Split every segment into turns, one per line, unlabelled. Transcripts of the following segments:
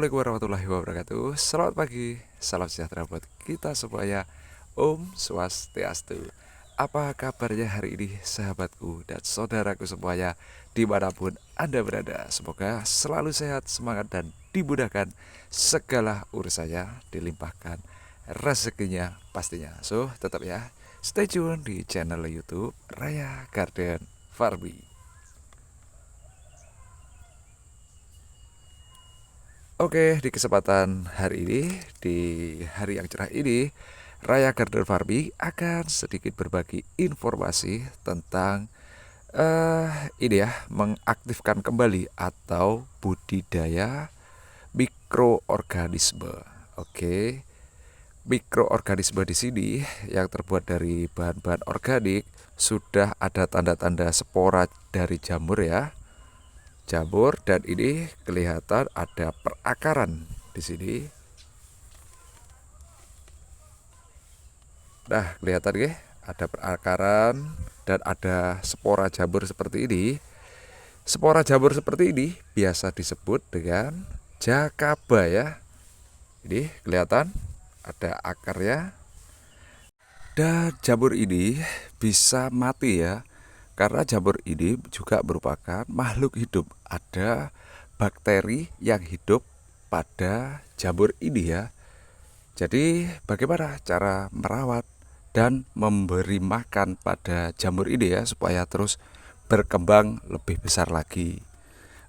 Assalamualaikum warahmatullahi wabarakatuh. Selamat pagi, salam sejahtera buat kita semuanya. Om Swastiastu. Apa kabarnya hari ini sahabatku dan saudaraku semuanya dimanapun Anda berada? Semoga selalu sehat, semangat dan dimudahkan segala urusannya, dilimpahkan rezekinya pastinya. So tetap ya, stay tune di channel YouTube Raya Garden Farming. Oke, di kesempatan hari ini, di hari yang cerah ini, Raya Garden Farming akan sedikit berbagi informasi tentang ini ya, mengaktifkan kembali atau budidaya mikroorganisme. Oke, mikroorganisme di sini yang terbuat dari bahan-bahan organik sudah ada tanda-tanda spora dari jamur ya. Jamur, dan ini kelihatan ada perakaran di sini. Nah, kelihatan ya, ada perakaran dan ada spora jamur seperti ini. Spora jamur seperti ini biasa disebut dengan jakaba ya. Ini kelihatan ada akarnya. Dan jamur ini bisa mati ya, karena jamur ini juga merupakan makhluk hidup. Ada bakteri yang hidup pada jamur ini ya. Jadi bagaimana cara merawat dan memberi makan pada jamur ini ya, supaya terus berkembang lebih besar lagi.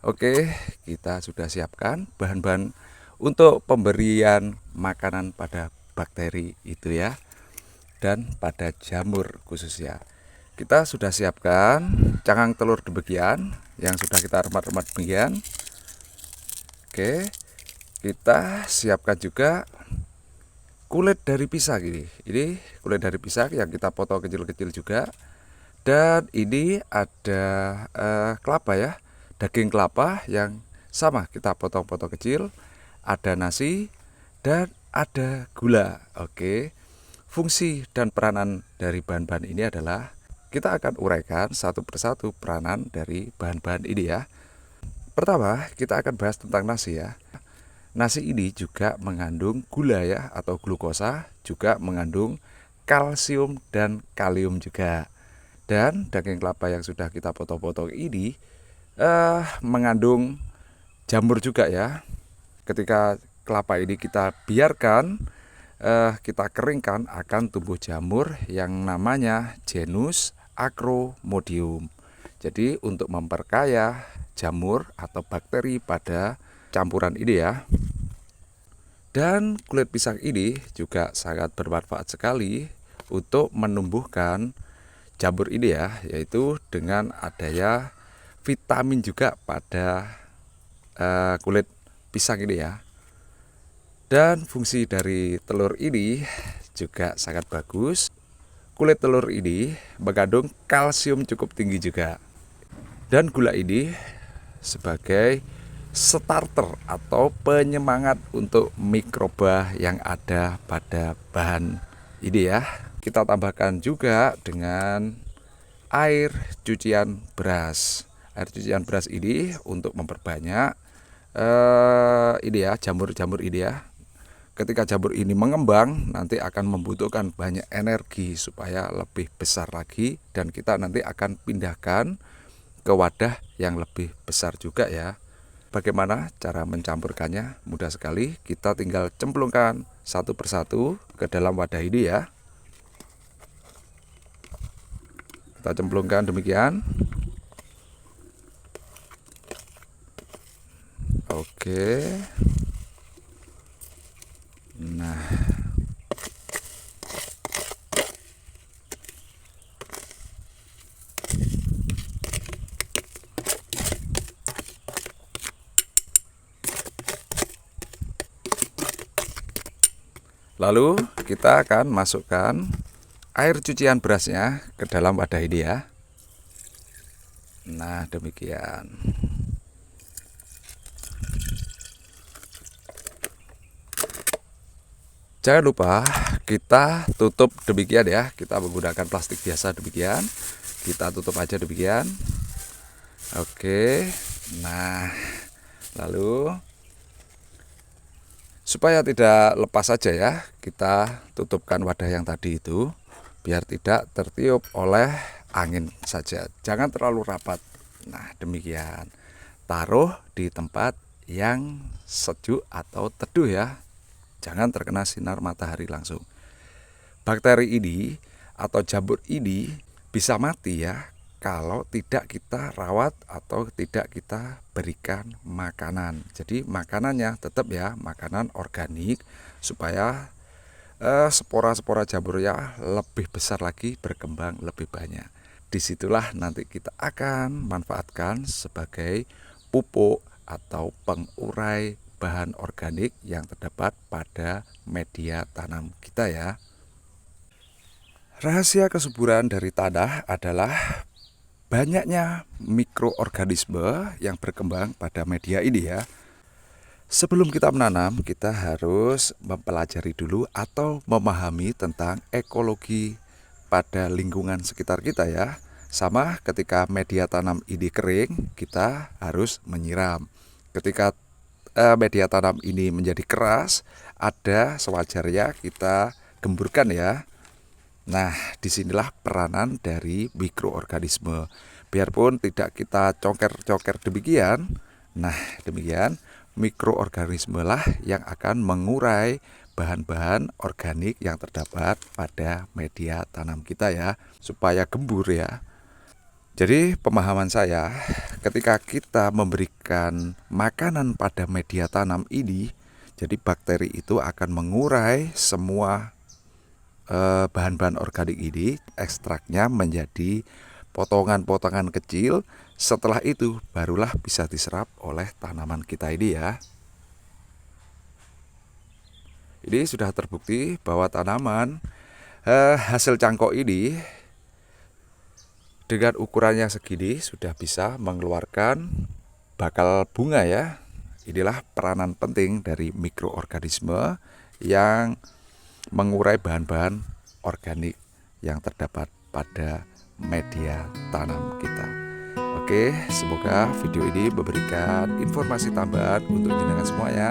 Oke, kita sudah siapkan bahan-bahan untuk pemberian makanan pada bakteri itu ya, dan pada jamur khususnya. Kita sudah siapkan cangkang telur demikian yang sudah kita remat-remat demikian. Oke, kita siapkan juga kulit dari pisang ini. Ini kulit dari pisang yang kita potong kecil-kecil juga. Dan ini ada kelapa ya, daging kelapa yang sama kita potong-potong kecil. Ada nasi dan ada gula. Oke. Fungsi dan peranan dari bahan-bahan ini adalah kita akan uraikan satu persatu peranan dari bahan-bahan ini ya. Pertama, kita akan bahas tentang nasi ya. Nasi ini juga mengandung gula ya, atau glukosa, juga mengandung kalsium dan kalium juga. Dan daging kelapa yang sudah kita potong-potong ini mengandung jamur juga ya. Ketika kelapa ini kita biarkan, kita keringkan, akan tumbuh jamur yang namanya genus Acromodium. Jadi untuk memperkaya jamur atau bakteri pada campuran ini ya. Dan kulit pisang ini juga sangat bermanfaat sekali untuk menumbuhkan jamur ini ya, yaitu dengan adanya vitamin juga pada kulit pisang ini ya. Dan fungsi dari telur ini juga sangat bagus. Kulit telur ini mengandung kalsium cukup tinggi juga. Dan gula ini sebagai starter atau penyemangat untuk mikroba yang ada pada bahan ini ya. Kita tambahkan juga dengan air cucian beras. Air cucian beras ini untuk memperbanyak ini ya, jamur-jamur ini ya. Ketika jamur ini mengembang, nanti akan membutuhkan banyak energi supaya lebih besar lagi, dan kita nanti akan pindahkan ke wadah yang lebih besar juga ya. Bagaimana cara mencampurkannya? Mudah sekali, kita tinggal cemplungkan satu persatu ke dalam wadah ini ya. Kita cemplungkan demikian. Oke. Nah, lalu kita akan masukkan air cucian berasnya ke dalam wadah ini ya. Nah, demikian. Jangan lupa kita tutup demikian ya. Kita menggunakan plastik biasa demikian. Kita tutup aja demikian. Oke. Nah, lalu Supaya tidak lepas saja ya, kita tutupkan wadah yang tadi itu biar tidak tertiup oleh angin saja. Jangan terlalu rapat. Nah, demikian. Taruh di tempat yang sejuk atau teduh ya. Jangan terkena sinar matahari langsung. Bakteri ini atau jamur ini bisa mati ya kalau tidak kita rawat atau tidak kita berikan makanan. Jadi makanannya tetap ya makanan organik supaya spora-spora jamur ya lebih besar lagi, berkembang lebih banyak. Disitulah nanti kita akan manfaatkan sebagai pupuk atau pengurai bahan organik yang terdapat pada media tanam kita ya. Rahasia kesuburan dari tanah adalah banyaknya mikroorganisme yang berkembang pada media ini ya. Sebelum kita menanam, kita harus mempelajari dulu atau memahami tentang ekologi pada lingkungan sekitar kita ya. Sama ketika media tanam ini kering, kita harus menyiram. Ketika media tanam ini menjadi keras, ada sewajarnya kita gemburkan ya. Nah, disinilah peranan dari mikroorganisme. Biarpun tidak kita congker-congker demikian, nah demikian mikroorganisme lah yang akan mengurai bahan-bahan organik yang terdapat pada media tanam kita ya, supaya gembur ya. Jadi pemahaman saya, ketika kita memberikan makanan pada media tanam ini, jadi bakteri itu akan mengurai semua bahan-bahan organik ini, ekstraknya menjadi potongan-potongan kecil. Setelah itu barulah bisa diserap oleh tanaman kita ini ya. Ini sudah terbukti bahwa tanaman hasil cangkok ini dengan ukurannya segini sudah bisa mengeluarkan bakal bunga ya. Inilah peranan penting dari mikroorganisme yang mengurai bahan-bahan organik yang terdapat pada media tanam kita. Oke, semoga video ini memberikan informasi tambahan untuk jenengan semuanya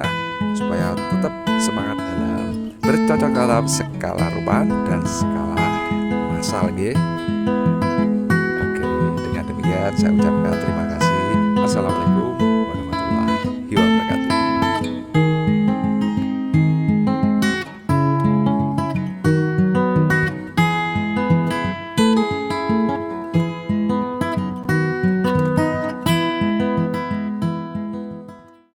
supaya tetap semangat dalam bercocok dalam skala rupan dan skala masal nggih. Oke, dengan demikian saya ucapkan terima kasih. Assalamualaikum